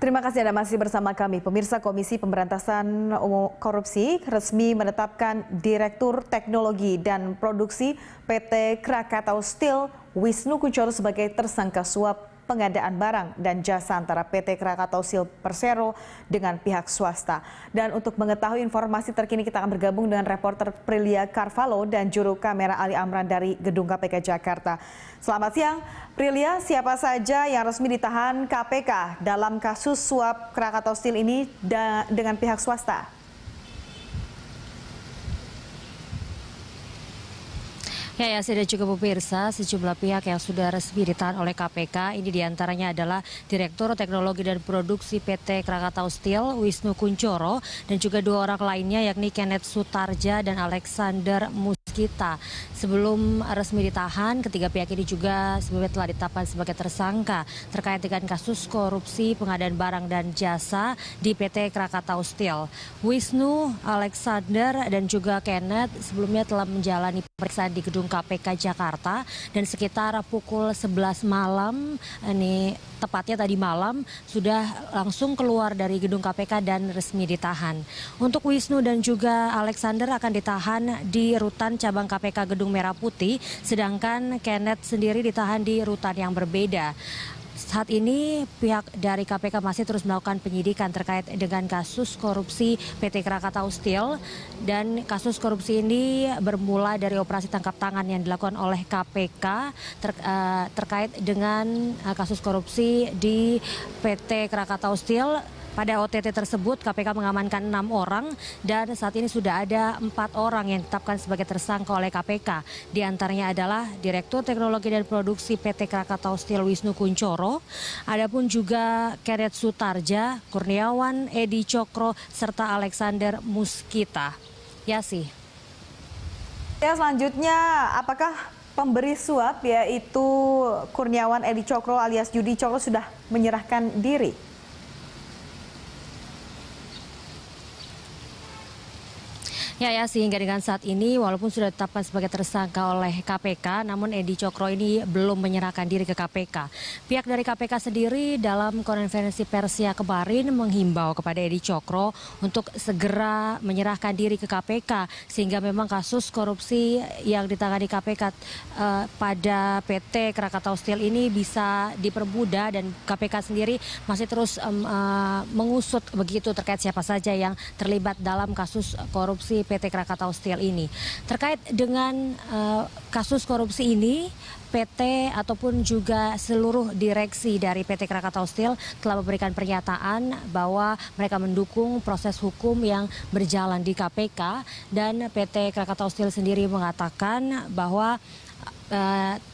Terima kasih Anda masih bersama kami. Pemirsa, Komisi Pemberantasan Korupsi resmi menetapkan Direktur Teknologi dan Produksi PT Krakatau Steel Wisnu Kunchoro sebagai tersangka suap pengadaan barang dan jasa antara PT Krakatau Steel Persero dengan pihak swasta. Dan untuk mengetahui informasi terkini kita akan bergabung dengan reporter Prilia Carvalho dan juru kamera Ali Amran dari Gedung KPK Jakarta. Selamat siang, Prilia. Siapa saja yang resmi ditahan KPK dalam kasus suap Krakatau Steel ini dengan pihak swasta? Ya, sudah juga pemirsa, sejumlah pihak yang sudah resmi ditahan oleh KPK. Ini diantaranya adalah Direktur Teknologi dan Produksi PT Krakatau Steel Wisnu Kunchoro dan juga dua orang lainnya yakni Kenneth Sutarja dan Alexander Muskita. Sebelum resmi ditahan, ketiga pihak ini juga sebelumnya telah ditetapkan sebagai tersangka terkait dengan kasus korupsi pengadaan barang dan jasa di PT Krakatau Steel. Wisnu, Alexander dan juga Kenneth sebelumnya telah menjalani pemeriksaan di Gedung KPK Jakarta dan sekitar pukul 11 malam, ini tepatnya tadi malam, sudah langsung keluar dari Gedung KPK dan resmi ditahan. Untuk Wisnu dan juga Alexander akan ditahan di Rutan Cabang KPK Gedung Merah Putih, sedangkan Kenneth sendiri ditahan di rutan yang berbeda. Saat ini pihak dari KPK masih terus melakukan penyidikan terkait dengan kasus korupsi PT Krakatau Steel, dan kasus korupsi ini bermula dari operasi tangkap tangan yang dilakukan oleh KPK terkait dengan kasus korupsi di PT Krakatau Steel. Pada OTT tersebut KPK mengamankan 6 orang dan saat ini sudah ada 4 orang yang ditetapkan sebagai tersangka oleh KPK. Di antaranya adalah Direktur Teknologi dan Produksi PT Krakatau Steel Wisnu Kunchoro, adapun juga Kenneth Sutarja, Kurniawan Edi Cokro, serta Alexander Muskita. Yasi. Ya, selanjutnya apakah pemberi suap yaitu Kurniawan Edi Cokro alias Judi Cokro sudah menyerahkan diri? Ya, sehingga dengan saat ini walaupun sudah ditetapkan sebagai tersangka oleh KPK, namun Edi Cokro ini belum menyerahkan diri ke KPK. Pihak dari KPK sendiri dalam konferensi persnya kemarin menghimbau kepada Edi Cokro untuk segera menyerahkan diri ke KPK sehingga memang kasus korupsi yang ditangani KPK pada PT Krakatau Steel ini bisa dipermudah, dan KPK sendiri masih terus mengusut begitu terkait siapa saja yang terlibat dalam kasus korupsi PT Krakatau Steel ini. Terkait dengan kasus korupsi ini, PT ataupun juga seluruh direksi dari PT Krakatau Steel telah memberikan pernyataan bahwa mereka mendukung proses hukum yang berjalan di KPK, dan PT Krakatau Steel sendiri mengatakan bahwa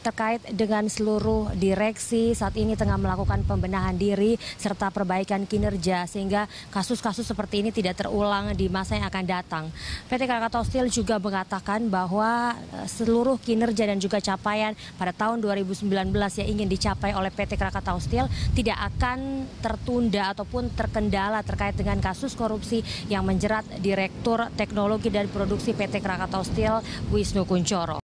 terkait dengan seluruh direksi saat ini tengah melakukan pembenahan diri serta perbaikan kinerja sehingga kasus-kasus seperti ini tidak terulang di masa yang akan datang. PT Krakatau Steel juga mengatakan bahwa seluruh kinerja dan juga capaian pada tahun 2019 yang ingin dicapai oleh PT Krakatau Steel tidak akan tertunda ataupun terkendala terkait dengan kasus korupsi yang menjerat Direktur Teknologi dan Produksi PT Krakatau Steel Wisnu Kunchoro.